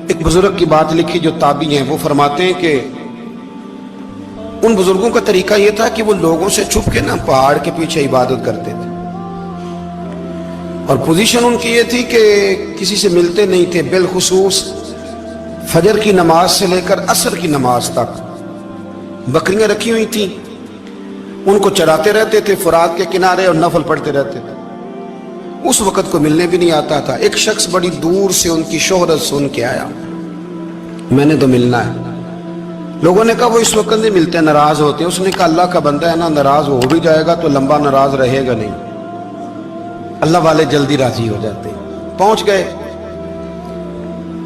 ایک بزرگ کی بات لکھی جو تابعی ہیں، وہ فرماتے ہیں کہ ان بزرگوں کا طریقہ یہ تھا کہ وہ لوگوں سے چھپ کے نا پہاڑ کے پیچھے عبادت کرتے تھے، اور پوزیشن ان کی یہ تھی کہ کسی سے ملتے نہیں تھے، بالخصوص فجر کی نماز سے لے کر عصر کی نماز تک بکریاں رکھی ہوئی تھیں، ان کو چراتے رہتے تھے فرات کے کنارے اور نفل پڑھتے رہتے تھے۔ اس وقت کو ملنے بھی نہیں آتا تھا۔ ایک شخص بڑی دور سے ان کی شہرت سن کے آیا، میں نے تو ملنا ہے۔ لوگوں نے کہا وہ اس وقت نہیں ملتے، ناراض ہوتے ہیں۔ اس نے کہا اللہ کا بندہ ہے نا، ناراض ہو بھی جائے گا تو لمبا ناراض رہے گا نہیں، اللہ والے جلدی راضی ہو جاتے ہیں۔ پہنچ گئے۔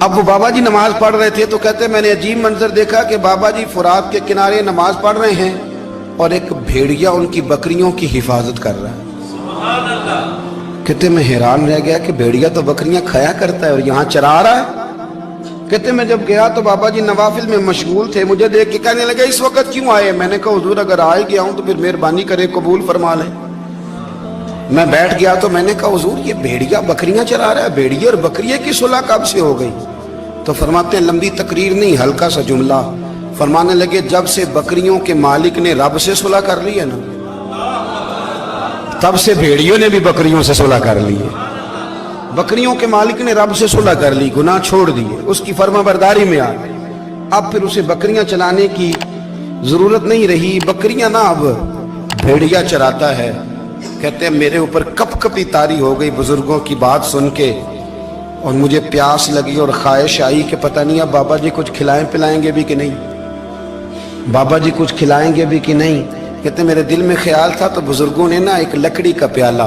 اب وہ بابا جی نماز پڑھ رہے تھے تو کہتے میں نے عجیب منظر دیکھا کہ بابا جی فرات کے کنارے نماز پڑھ رہے ہیں اور ایک بھیڑیا ان کی بکریوں کی حفاظت کر رہا ہے۔ کہتے میں حیران رہ گیا کہ بھیڑیا تو بکریاں کھایا کرتا ہے اور یہاں چرا رہا ہے۔ کہتے میں جب گیا تو بابا جی نوافل میں مشغول تھے، مجھے دیکھ کے کہنے لگے اس وقت کیوں آئے؟ میں نے کہا حضور اگر آ ہی گیا ہوں تو پھر مہربانی کرے قبول فرما لیں۔ میں بیٹھ گیا تو میں نے کہا حضور یہ بھیڑیا بکریاں چرا رہا ہے، بھیڑیا اور بکریے کی صلح کب سے ہو گئی؟ تو فرماتے ہیں لمبی تقریر نہیں، ہلکا سا جملہ۔ فرمانے لگے جب سے بکریوں کے مالک نے رب سے صلح کر لی ہے نا، تب سے بھیڑیوں نے بھی بکریوں سے صلح کر لی ہے۔ بکریوں کے مالک نے رب سے صلح کر لی، گناہ چھوڑ دیے، اس کی فرما برداری میں آ گئے۔ اب پھر اسے بکریاں چلانے کی ضرورت نہیں رہی، بکریاں نہ اب بھیڑیا چراتا ہے۔ کہتے ہیں میرے اوپر کپ کپی طاری ہو گئی بزرگوں کی بات سن کے، اور مجھے پیاس لگی اور خواہش آئی کہ پتہ نہیں اب بابا جی کچھ کھلائیں پلائیں گے بھی کہ نہیں، بابا جی کچھ کھلائیں گے بھی کہ نہیں۔ کہتے میرے دل میں خیال تھا تو بزرگوں نے نا ایک لکڑی کا پیالہ،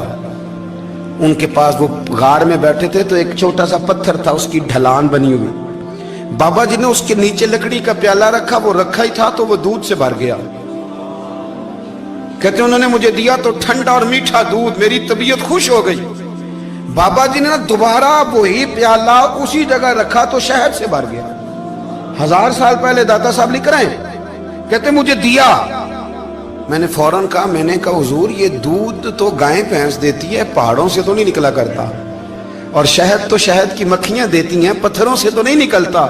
ان کے پاس وہ غار میں بیٹھے تھے تو ایک چھوٹا سا پتھر تھا، اس کی ڈھلان بنی ہوئی، بابا جی نے اس کے نیچے لکڑی کا پیالہ رکھا، وہ رکھا ہی تھا تو وہ دودھ سے بھر گیا۔ کہتے انہوں نے مجھے دیا تو ٹھنڈا اور میٹھا دودھ، میری طبیعت خوش ہو گئی۔ بابا جی نے دوبارہ وہی پیالہ اسی جگہ رکھا تو شہد سے بھر گیا۔ 1000 سال پہلے داتا صاحب لکھ رہے ہیں، کہتے مجھے دیا۔ میں نے فوراً کہا، میں نے کہا حضور یہ دودھ تو گائیں بھینس دیتی ہے، پہاڑوں سے تو نہیں نکلا کرتا، اور شہد تو شہد کی مکھیاں دیتی ہیں، پتھروں سے تو نہیں نکلتا،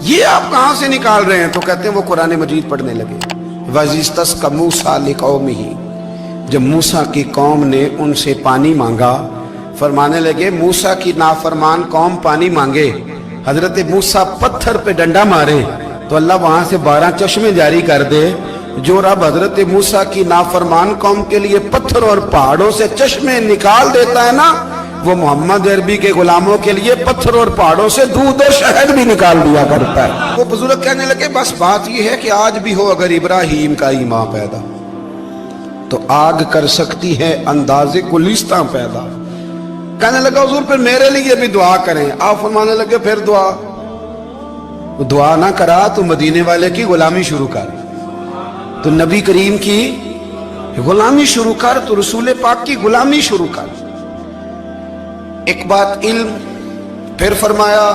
یہ آپ کہاں سے نکال رہے ہیں؟ تو کہتے ہیں وہ قرآن مجید پڑھنے لگے۔ وَإِذِ اسْتَسْقَى مُوسَىٰ لِقَوْمِهِ، جب موسیٰ کی قوم نے ان سے پانی مانگا، فرمانے لگے موسیٰ کی نافرمان قوم پانی مانگے، حضرت موسیٰ پتھر پہ ڈنڈا مارے تو اللہ وہاں سے 12 چشمے جاری کر دے۔ جو رب حضرت موسیٰ کی نافرمان قوم کے لیے پتھر اور پہاڑوں سے چشمے نکال دیتا ہے نا، وہ محمد عربی کے غلاموں کے لیے پتھر اور پہاڑوں سے دودھ اور شہد بھی نکال دیا کرتا ہے۔ وہ بزرگ کہنے لگے بس بات یہ ہے کہ آج بھی ہو اگر ابراہیم کا ایمان پیدا تو آگ کر سکتی ہے انداز گلستاں پیدا۔ کہنے لگا حضور پھر میرے لیے بھی دعا کریں۔ آپ فرمانے لگے پھر دعا نہ کرا تو مدینے والے کی غلامی شروع کر، تو نبی کریم کی غلامی شروع کر، تو رسول پاک کی غلامی شروع کر۔ ایک بات علم، پھر فرمایا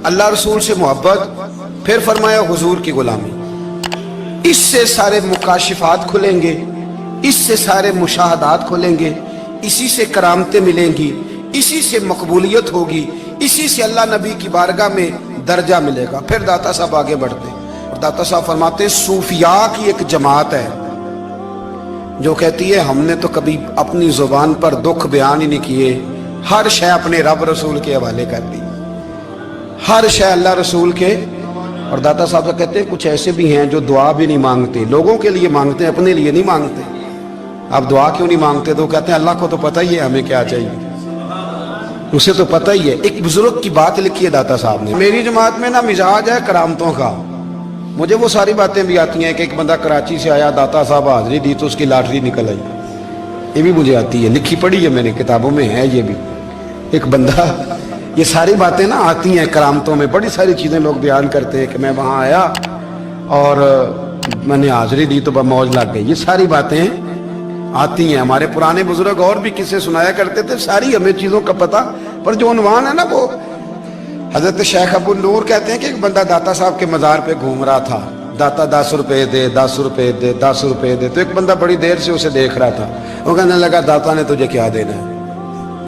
اللہ رسول سے محبت، پھر فرمایا حضور کی غلامی۔ اس سے سارے مکاشفات کھلیں گے، اس سے سارے مشاہدات کھلیں گے، اسی سے کرامتیں ملیں گی، اسی سے مقبولیت ہوگی، اسی سے اللہ نبی کی بارگاہ میں درجہ ملے گا۔ پھر داتا صاحب آگے بڑھتے ہیں اور داتا صاحب فرماتے ہیں صوفیاء کی ایک جماعت ہے جو کہتی ہے ہم نے تو کبھی اپنی زبان پر دکھ بیان ہی نہیں کیے، ہر شے اپنے رب رسول کے حوالے کر دی، ہر شے اللہ رسول کے۔ اور داتا صاحب کہتے ہیں کچھ ایسے بھی ہیں جو دعا بھی نہیں مانگتے، لوگوں کے لیے مانگتے ہیں، اپنے لیے نہیں مانگتے۔ آپ دعا کیوں نہیں مانگتے؟ تو کہتے ہیں اللہ کو تو پتہ ہی ہے ہمیں کیا چاہیے، اسے تو پتہ ہی ہے۔ ایک بزرگ کی بات لکھی ہے داتا صاحب نے، میری جماعت میں نا مزاج ہے کرامتوں کا، مجھے وہ ساری باتیں بھی آتی ہیں کہ ایک بندہ کراچی سے آیا، داتا صاحب حاضری دی تو اس کی لاٹری نکل آئی، یہ بھی مجھے آتی ہے، لکھی پڑھی ہے میں نے، کتابوں میں ہے یہ بھی۔ ایک بندہ، یہ ساری باتیں نا آتی ہیں کرامتوں میں، بڑی ساری چیزیں لوگ بیان کرتے ہیں کہ میں وہاں آیا اور میں نے حاضری دی تو موج لگ گئی، یہ ساری باتیں آتی ہیں۔ ہمارے پرانے بزرگ اور بھی قصے سنایا کرتے تھے، ساری ہمیں چیزوں کا پتہ، پر جو عنوان ہے نا وہ حضرت شیخ ابو نور کہتے ہیں کہ ایک بندہ داتا صاحب کے مزار پہ گھوم رہا تھا، داتا 10 روپے دے، 10 روپے دے، 10 روپے دے، تو ایک بندہ بڑی دیر سے اسے دیکھ رہا تھا، وہ کہنے لگا داتا نے تجھے کیا دینا ہے،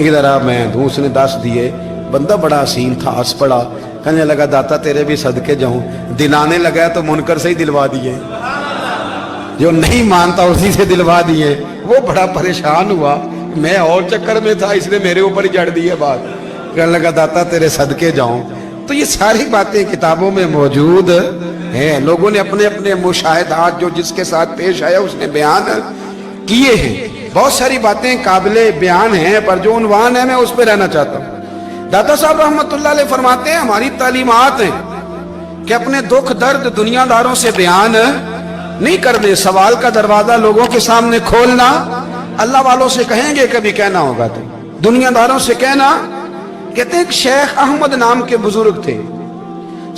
ادھر آ میں دوں۔ اس نے 10 دیے، بندہ بڑا حسین تھا، ہنس پڑا، कहने लगा दाता तेरे भी सदके जाऊं, दिन आने लगा तो मुनकर से ही दिलवा दिए, जो नहीं मानता उसी से दिलवा दिए। वो बड़ा परेशान हुआ, मैं और चक्कर में था इसने मेरे ऊपर ही जड़ दी है बात। कहने लगा दाता तेरे सदके जाऊं। तो ये सारी बातें किताबों में मौजूद है, लोगों ने अपने अपने मुशाहिदात जो जिसके साथ पेश आया उसने बयान किए हैं। बहुत सारी बातें काबिले बयान हैं, पर जो उन्वान है मैं उस पर रहना चाहता हूँ। दाता साहब रहमतुल्लाह अलैह फरमाते हैं हमारी तालीमात हैं कि अपने दुख दर्द दुनियादारों से बयान नहीं करने, सवाल का दरवाजा लोगों के सामने खोलना अल्लाह वालों से कहेंगे कभी कहना होगा तो दुनियादारों से कहना। कहते हैं शेख अहमद नाम के बुजुर्ग थे,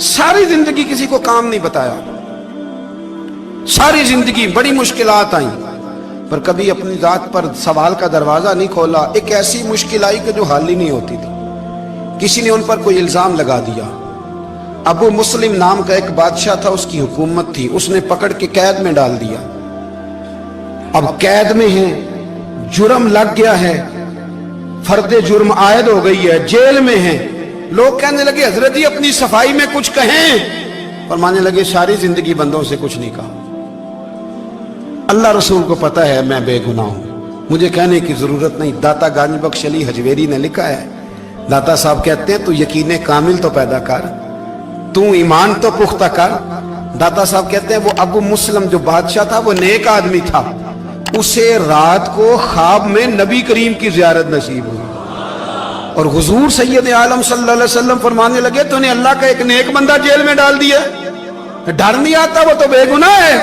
सारी जिंदगी किसी को काम नहीं बताया, सारी जिंदगी बड़ी मुश्किलात आई, पर कभी अपनी जात पर सवाल का दरवाजा नहीं खोला। एक ऐसी मुश्किल आई कि जो हल ही नहीं होती थी, किसी ने उन पर कोई इल्जाम लगा दिया। अबू मुस्लिम नाम का एक बादशाह था, उसकी हुकूमत थी, उसने पकड़ के कैद में डाल दिया। अब कैद में है, जुर्म लग गया है, फर्दे जुर्म आयद हो गई है, जेल में है। लोग कहने लगे हजरत जी अपनी सफाई में कुछ कहें, और मानने लगे सारी जिंदगी बंदों से कुछ नहीं कहा, अल्लाह रसूल को पता है मैं बेगुनाह हूं, मुझे कहने की जरूरत नहीं। दाता गानी बख्श अली हजवेरी ने लिखा है, दाता साहब कहते हैं तू यकीन कामिल तो पैदा कर, तू ईमान तो पुख्ता कर। दाता साहब कहते हैं वो अबू मुस्लिम जो बादशाह था वो नेक आदमी था, उसे रात को ख्वाब में नबी करीम की ज़ियारत नसीब हुई और हुजूर सैयद आलम सल्लल्लाहु अलैहि वसल्लम फरमाने लगे तूने अल्लाह का एक नेक बंदा जेल में डाल दिया, डर नहीं आता, वो तो बेगुनाह है।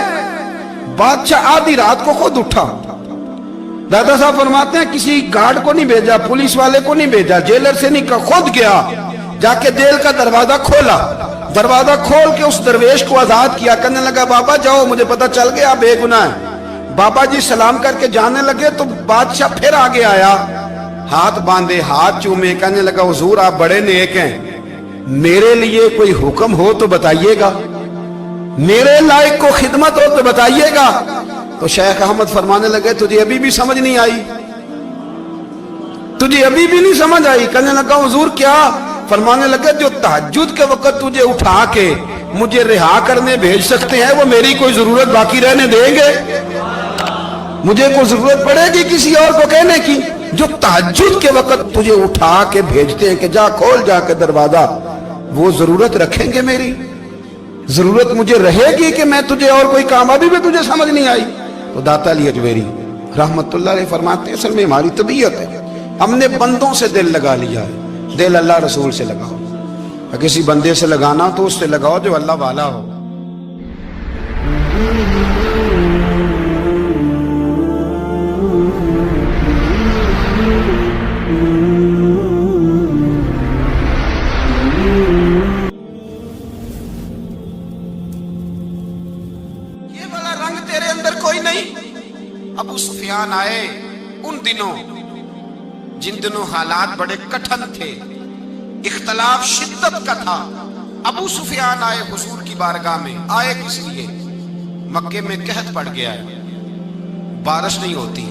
बादशाह आधी रात को खुद उठा। दादा साहब फरमाते हैं किसी गार्ड को नहीं भेजा, पुलिस वाले को नहीं भेजा, जेलर से नहीं कहा, खुद गया, जाके जेल का दरवाजा खोला, दरवाजा खोल के उस दरवेश को आजाद किया। कहने लगा बाबा जाओ, मुझे पता चल गया आप बेगुनाह है। बाबा जी सलाम करके जाने लगे तो बादशाह फिर आगे आया, हाथ बांधे, हाथ चूमे, कहने लगा हुजूर आप बड़े नेक हैं, मेरे लिए कोई हुक्म हो तो बताइएगा, मेरे लायक को खिदमत हो तो बताइएगा। तो शेख अहमद फरमाने लगे तुझे अभी भी समझ नहीं आई, तुझे अभी भी नहीं समझ आई। कहने लगा हुजूर क्या? फरमाने लगे जो तहज्जुद के वक्त तुझे उठा के मुझे रिहा करने भेज सकते हैं वो मेरी कोई जरूरत बाकी रहने देंगे? मुझे कोई जरूरत पड़ेगी किसी और को कहने की? जो तहज्जुद के वक्त तुझे उठा के भेजते हैं कि जा खोल जाके दरवाजा, वो जरूरत रखेंगे? मेरी जरूरत मुझे रहेगी कि मैं तुझे और कोई काम, अभी भी तुझे समझ नहीं आई? तो दाता अली अजमेरी रहमतुल्लाह अलैह फरमाते हैं असल में हमारी तबीयत है, हमने बंदों से दिल लगा लिया है, दिल अल्लाह रसूल से लगाओ, किसी बंदे से लगाना तो उससे लगाओ जो अल्लाह वाला हो। ये वाला रंग तेरे अंदर कोई नहीं। अबू सुफियान आए उन दिनों जिन दिनों हालात बड़े कठिन थे, इख्तलाफ शिद्दत का था। अबू सुफियान आए हुजूर की बारगाह में, आए किस लिए? मक्के में कहत पड़ गया है, बारिश नहीं होती।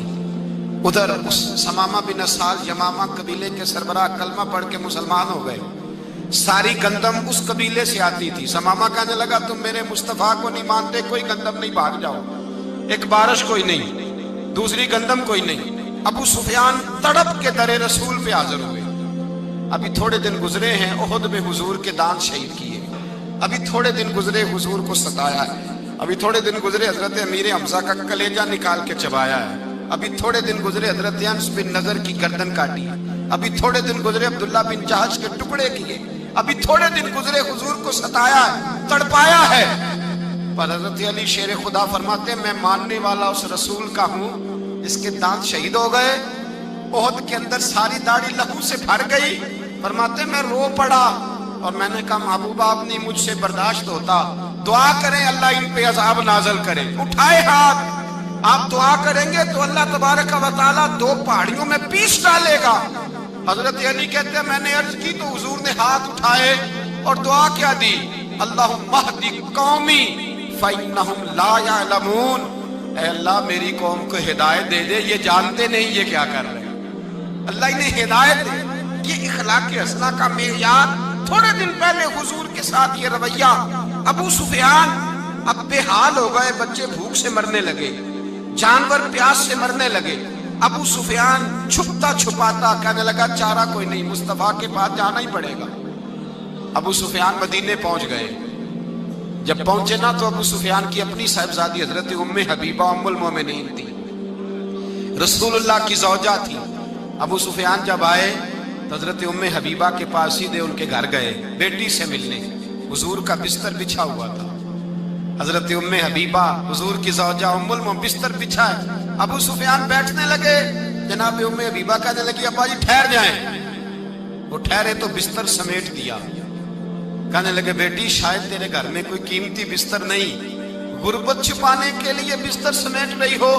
उधर उस समामा बिन असाल यमामा कबीले के सरबराह कलमा पढ़ के मुसलमान हो गए। सारी गंदम उस कबीले से आती थी। समामा कहने लगा तुम मेरे मुस्तफा को नहीं मानते, कोई गंदम नहीं, भाग जाओ। एक बारिश कोई नहीं, दूसरी गंदम कोई नहीं। अबू सुफियान तड़प के दरे रसूल पे हाजिर हुए। अभी थोड़े दिन गुजरे हैं, ओहद में हुजूर के दांत शहीद किए, अभी थोड़े दिन गुजरे हुजूर को सताया है, अभी थोड़े दिन गुजरे हजरत अमीर हमजा का कलेजा निकाल के चबाया है, अभी थोड़े दिन गुजरे हजरत अनस बिन नजर की गर्दन काटी, अभी थोड़े दिन गुजरे अब्दुल्ला बिन जहश के टुकड़े किए, अभी थोड़े दिन गुजरे हुजूर को सताया है, तड़पाया है। पर हजरत अली शेर खुदा फरमाते हैं मैं मानने वाला उस रसूल का हूं, इसके दांत शहीद हो गए, ओहद के अंदर सारी दाढ़ी लहू से भर गई। फरमाते मैं रो पड़ा और मैंने कहा महबूबा आप नहीं मुझसे बर्दाश्त होता, दुआ करें अल्लाह इन पे अजाब नाजल करे। उठाए हाथ, आप दुआ करेंगे तो अल्लाह तबारक व तआला दो पहाड़ियों में पीस डालेगा। हजरत अली कहते हैं मैंने अर्ज की तो हुजूर ने हाथ उठाए और दुआ क्या दी, अल्लाहुम्मा हदी कौमी फइन्नहुम ला यअलमून, ऐ अल्लाह मेरी कौम को हिदायत दे दे, ये जानते नहीं ये क्या कर रहे हैं। अल्लाह इन्हें हिदायत दे। ये इखलाक हसना का मेयार थोड़े दिन पहले हुजूर के साथ ये रवैया। अबू सुफियान अब बेहाल हो गए, बच्चे भूख से मरने लगे, जानवर प्यास से मरने लगे। अबू सुफियान छुपता छुपाता कहने लगा चारा कोई नहीं, मुस्तफा के पास जाना ही पड़ेगा। अबू सुफियान मदीने पहुंच गए। जब पहुंचे ना तो अबू सुफियान की अपनी साहिबजादी हजरत उम्मे हबीबा उम्मुल मोमिनीन थी, रसूलुल्लाह की ज़ौजा थी। अबू सुफियान जब आए तो हजरत उम्मे हबीबा के पास सीधे उनके घर गए बेटी से मिलने। हुजूर का बिस्तर बिछा हुआ था। हजरत उम्मे हबीबा हुजूर की ज़ौजा उम्मुल मोमिनीन बिस्तर बिछाए, अबू सुफियान बैठने लगे। जनाब उम्मे हबीबा कहने लगी अब्बा जी ठहर जाएं। वो ठहरे तो बिस्तर समेट दिया। कहने लगे बेटी शायद तेरे घर में कोई कीमती बिस्तर नहीं, गुर्बत छुपाने के लिए बिस्तर समेट रही हो।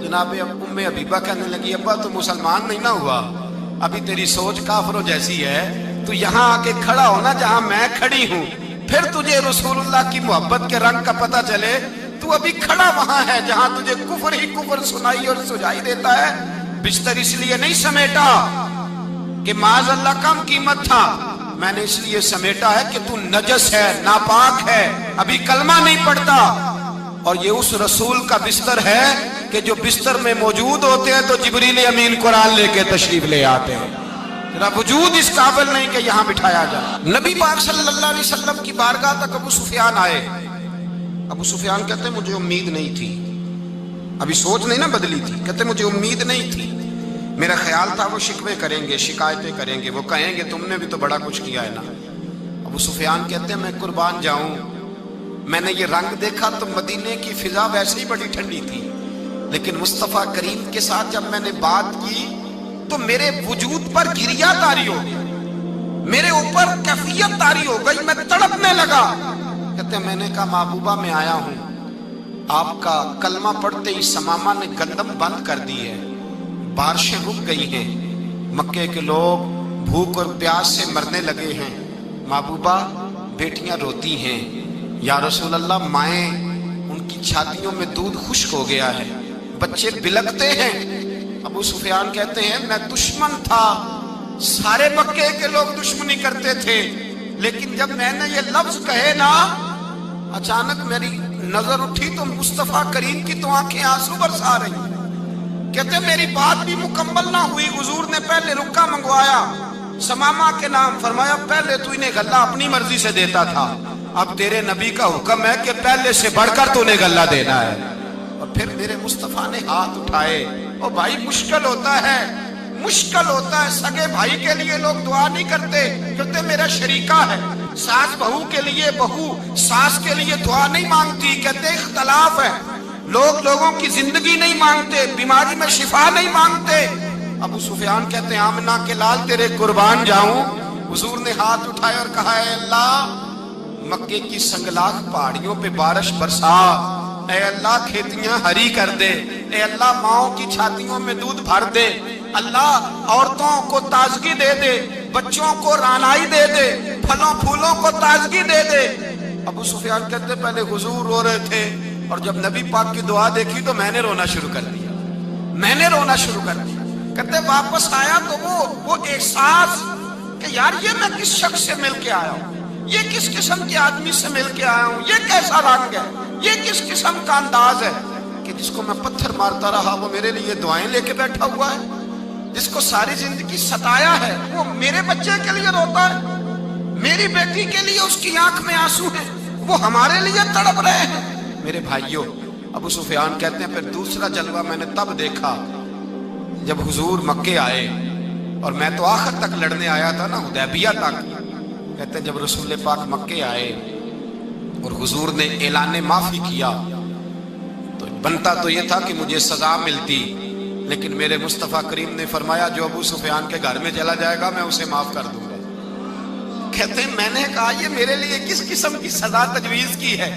जनाब उम्मे हबीबा कहने लगी अब्बा तो मुसलमान नहीं ना हुआ, अभी तेरी सोच काफिरों जैसी है। तू यहाँ आके खड़ा हो ना जहाँ मैं खड़ी हूँ, फिर तुझे रसूलुल्लाह की मोहब्बत के रंग का पता चले। तू अभी खड़ा वहां है जहां तुझे कुफर ही कुफर सुनाई और सुझाई देता है। बिस्तर इसलिए नहीं समेटा कि माज़अल्लाह कम कीमत था, मैंने इसलिए समेटा है कि तू नजस है, नापाक है, अभी कलमा नहीं पढ़ता। और ये उस रसूल का बिस्तर है कि जो बिस्तर में मौजूद होते हैं तो जिब्रील अमीन कुरान लेके तशरीफ ले आते हैं। तेरा वजूद इस काबिल नहीं कि यहाँ बिठाया जाए। नबी पाक सल्लल्लाहु अलैहि वसल्लम की बारगाह तक अबू सुफियान आए। अबू सुफियान कहते मुझे उम्मीद नहीं थी, अभी सोच नहीं ना बदली थी। कहते मुझे उम्मीद नहीं थी, मेरा ख्याल था वो शिकवे करेंगे, शिकायतें करेंगे, वो कहेंगे तुमने भी तो बड़ा कुछ किया है ना। अबू सुफियान कहते हैं मैं कुर्बान जाऊं, मैंने ये रंग देखा तो मदीने की फिजा वैसे ही बड़ी ठंडी थी, लेकिन मुस्तफ़ा करीम के साथ जब मैंने बात की तो मेरे वजूद पर गिरिया तारी हो गई, मेरे ऊपर कैफियत तारी हो गई, मैं तड़पने लगा। कहते हैं मैंने कहा महबूबा मैं आया हूं, आपका कलमा पढ़ते ही समामा ने गंदम बंद कर दी है, बारिशें रुक गई हैं, मक्के के लोग भूख और प्यास से मरने लगे हैं। महबूबा बेटियां रोती हैं, या रसूल अल्लाह माएँ उनकी छातियों में दूध खुश्क हो गया है, बच्चे बिलखते हैं। अबू सुफियान कहते हैं मैं दुश्मन था, सारे मक्के के लोग दुश्मनी करते थे, लेकिन जब मैंने ये लफ्ज कहे ना अचानक मेरी नजर उठी तो मुस्तफा करीम की तो आंखें आंसू बरसा रही। कहते मेरी बात भी मुकम्मल ना हुई, हुजूर ने पहले रुक्का मंगवाया, समामा के नाम फरमाया, पहले तू इन्हें गल्ला अपनी मर्जी से देता था, अब तेरे नबी का हुक्म है कि पहले से बढ़कर तूने गल्ला देना है। और फिर मेरे मुस्तफा ने हाथ उठाए। ओ भाई मुश्किल होता है, मुश्किल होता है, सगे भाई के लिए लोग दुआ नहीं करते, कहते मेरा शरीका है। सास बहू के लिए बहू सास के लिए दुआ नहीं मांगती, कहते इख्तलाफ है। लोग लोगों की जिंदगी नहीं मांगते, बीमारी में शिफा नहीं मांगते। अबू सुफियान कहते हैं आमना के लाल तेरे कुर्बान जाऊं। हुजूर ने हाथ उठाए और कहा है अल्लाह मक्के की संगलाख पहाड़ियों पे बारिश बरसा, ऐ अल्लाह खेतियां हरी कर दे, ऐ अल्लाह माओं की छातियों में दूध भर दे, अल्लाह औरतों को ताजगी दे दे, बच्चों को रानाई दे दे, फलों फूलों को ताजगी दे दे। अबू सुफियान कहते पहले हुजूर रो रहे थे और जब नबी पाक की दुआ देखी तो मैंने रोना शुरू कर दिया, मैंने रोना शुरू कर दिया। कहते वापस आया तो वो एहसास कि यार ये मैं किस शख्स से मिल के आया हूँ, ये किस किस्म के आदमी से मिल के आया हूँ, ये कैसा रंग है, ये किस किस्म का अंदाज है कि जिसको मैं पत्थर मारता रहा वो मेरे लिए दुआएं लेके बैठा हुआ है, जिसको सारी जिंदगी सताया है वो मेरे बच्चे के लिए रोता है, मेरी बेटी के लिए उसकी आंख में आंसू है, वो हमारे लिए तड़प रहे हैं। मेरे भाइयों, अबू सुफियान कहते हैं फिर दूसरा जलवा मैंने तब देखा जब हुजूर मक्के आए और मैं तो आखिर तक लड़ने आया था ना, हुदैबिया तक। कहते हैं जब रसूल पाक मक्के आए और हुजूर ने ऐलान माफी किया तो बनता तो ये था कि मुझे सजा मिलती, लेकिन मेरे मुस्तफ़ा करीम ने फरमाया जो अबू सुफियान के घर में चला जाएगा मैं उसे माफ कर दूंगा। कहते हैं मैंने कहा ये मेरे लिए किस किस्म की सजा तजवीज की है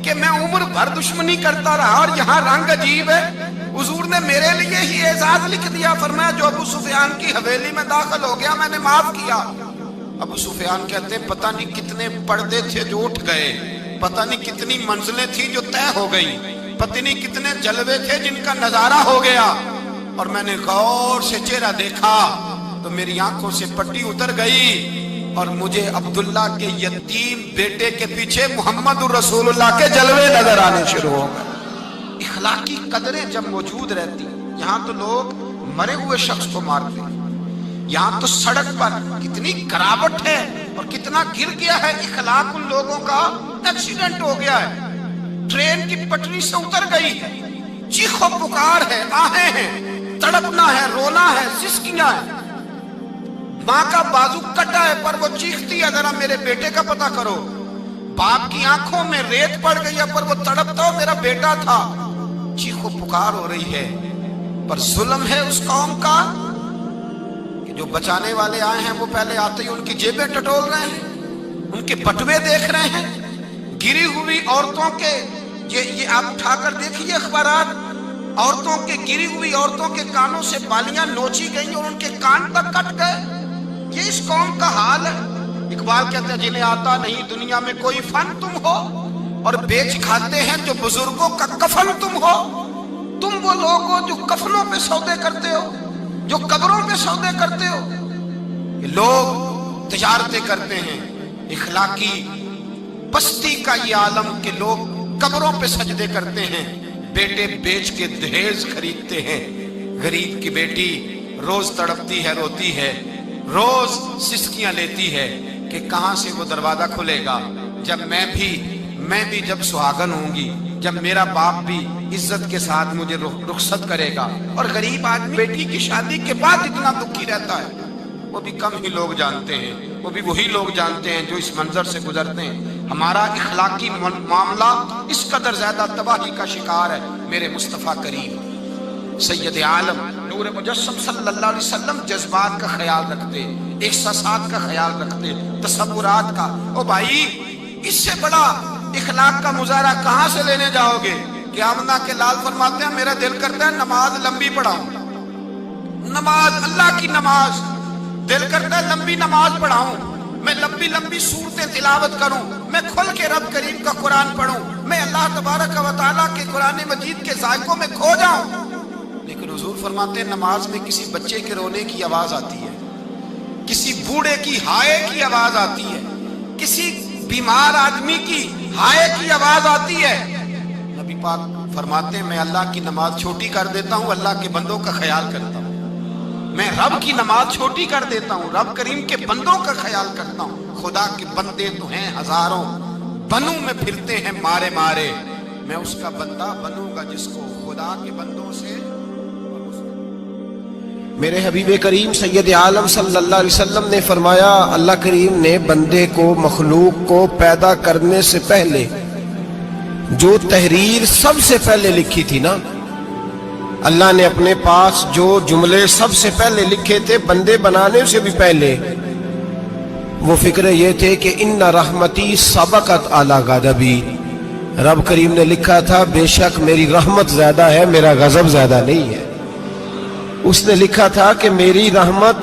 कि मैं उम्र भर दुश्मनी करता रहा और यहाँ रंग अजीब है। हुजूर ने मेरे लिए ही एजाज लिख दिया, फरमाया जो अबू सुफियान की हवेली में दाखिल हो गया मैंने माफ किया। अबू सुफियान कहते हैं पता नहीं कितने पर्दे थे जो उठ गए, पता नहीं कितनी मंजिलें थी जो तय हो गई, पता नहीं कितने जलवे थे जिनका नजारा हो गया। और मैंने गौर से चेहरा देखा तो मेरी आंखों से पट्टी उतर गई। اور مجھے عبداللہ کے یتیم بیٹے کے پیچھے محمد رسول اللہ کے جلوے نظر آنے شروع ہو گئے۔ اخلاقی قدریں جب موجود رہتی، یہاں تو لوگ مرے ہوئے شخص کو مارتے ہیں، یہاں تو سڑک پر کتنی گراوٹ ہے اور کتنا گر گیا ہے اخلاق ان لوگوں کا، ایکسیڈنٹ ہو گیا ہے، ٹرین کی پٹری سے اتر گئی ہے، چیخ و پکار ہے، آہیں ہیں، تڑپنا ہے، رونا ہے، سسکیاں ہیں، ماں کا بازو کٹا ہے پر وہ چیختی ہے ذرا میرے بیٹے کا پتہ کرو، باپ کی آنکھوں میں ریت پڑ گئی ہے پر وہ تڑپتا ہو میرا بیٹا تھا، چیخ و پکار ہو رہی ہے۔ پر ظلم ہے اس قوم کا کہ جو بچانے والے آئے ہیں وہ پہلے آتے ہی ان کی جیبیں ٹٹول رہے ہیں، ان کے بٹوے دیکھ رہے ہیں، گری ہوئی عورتوں کے، یہ آپ اٹھا کر دیکھیے اخبارات، عورتوں کے گری ہوئی عورتوں کے کانوں سے بالیاں نوچی گئیں اور ان کے کان تک کٹ گئے۔ یہ اس قوم کا حال ہے۔ اقبال کہتے ہیں جنہیں آتا نہیں دنیا میں کوئی فن تم ہو، اور بیچ کھاتے ہیں جو بزرگوں کا کفن تم ہو۔ تم وہ لوگ ہو جو کفنوں پہ سودے کرتے ہو، جو قبروں پہ سودے کرتے ہو۔ یہ لوگ تجارتیں کرتے ہیں، اخلاقی پستی کا یہ عالم کہ لوگ قبروں پہ سجدے کرتے ہیں، بیٹے بیچ کے دہیز خریدتے ہیں۔ غریب کی بیٹی روز تڑپتی ہے، روتی ہے، روز سسکیاں لیتی ہے کہ کہاں سے وہ دروازہ کھلے گا جب میں بھی جب سہاگن ہوں گی، جب میرا باپ بھی عزت کے ساتھ مجھے رخصت کرے گا۔ اور غریب آدمی بیٹی کی شادی کے بعد اتنا دکھی رہتا ہے، وہ بھی کم ہی لوگ جانتے ہیں، وہ بھی وہی لوگ جانتے ہیں جو اس منظر سے گزرتے ہیں۔ ہمارا اخلاقی معاملہ اس قدر زیادہ تباہی کا شکار ہے۔ میرے مصطفیٰ کریم سید عالم نور مجسم صلی اللہ علیہ وسلم جذبات کا خیال رکھتے، احساسات کا خیال رکھتے، تصورات کا۔ او بھائی، اس سے بڑا اخلاق کا مظاہرہ کہاں سے لینے جاؤ گے کہ آمنہ کے لال فرماتے ہیں میرا دل کرتا ہے نماز لمبی پڑھاؤں، نماز اللہ کی نماز، دل کرتا ہے لمبی نماز پڑھاؤں، میں لمبی لمبی سورتیں تلاوت کروں، میں کھل کے رب کریم کا قرآن پڑھوں، میں اللہ تبارک و تعالیٰ کے قرآن مجید کے ذائقوں میں کھو جاؤں۔ لیکن حضور فرماتے ہیں نماز میں کسی بچے کے رونے کی آواز آتی ہے، کسی بوڑھے کی ہائے کی آواز آتی ہے، کسی بیمار آدمی کی ہائے کی آواز آتی ہے۔ نبی پاک فرماتے ہیں میں اللہ کی نماز چھوٹی کر دیتا ہوں، اللہ کے بندوں کا خیال کرتا ہوں، میں رب کی نماز چھوٹی کر دیتا ہوں، رب کریم کے بندوں کا خیال کرتا ہوں۔ خدا کے بندے تو ہیں ہزاروں، بنوں میں پھرتے ہیں مارے مارے، میں اس کا بندہ بنوں گا جس کو خدا کے بندوں سے۔ میرے حبیب کریم سید عالم صلی اللہ علیہ وسلم نے فرمایا اللہ کریم نے بندے کو، مخلوق کو پیدا کرنے سے پہلے جو تحریر سب سے پہلے لکھی تھی نا، اللہ نے اپنے پاس جو جملے سب سے پہلے لکھے تھے بندے بنانے سے بھی پہلے، وہ فکر یہ تھے کہ ان رحمتی سبقت اعلی غضبی، رب کریم نے لکھا تھا بے شک میری رحمت زیادہ ہے، میرا غضب زیادہ نہیں ہے۔ اس نے لکھا تھا کہ میری رحمت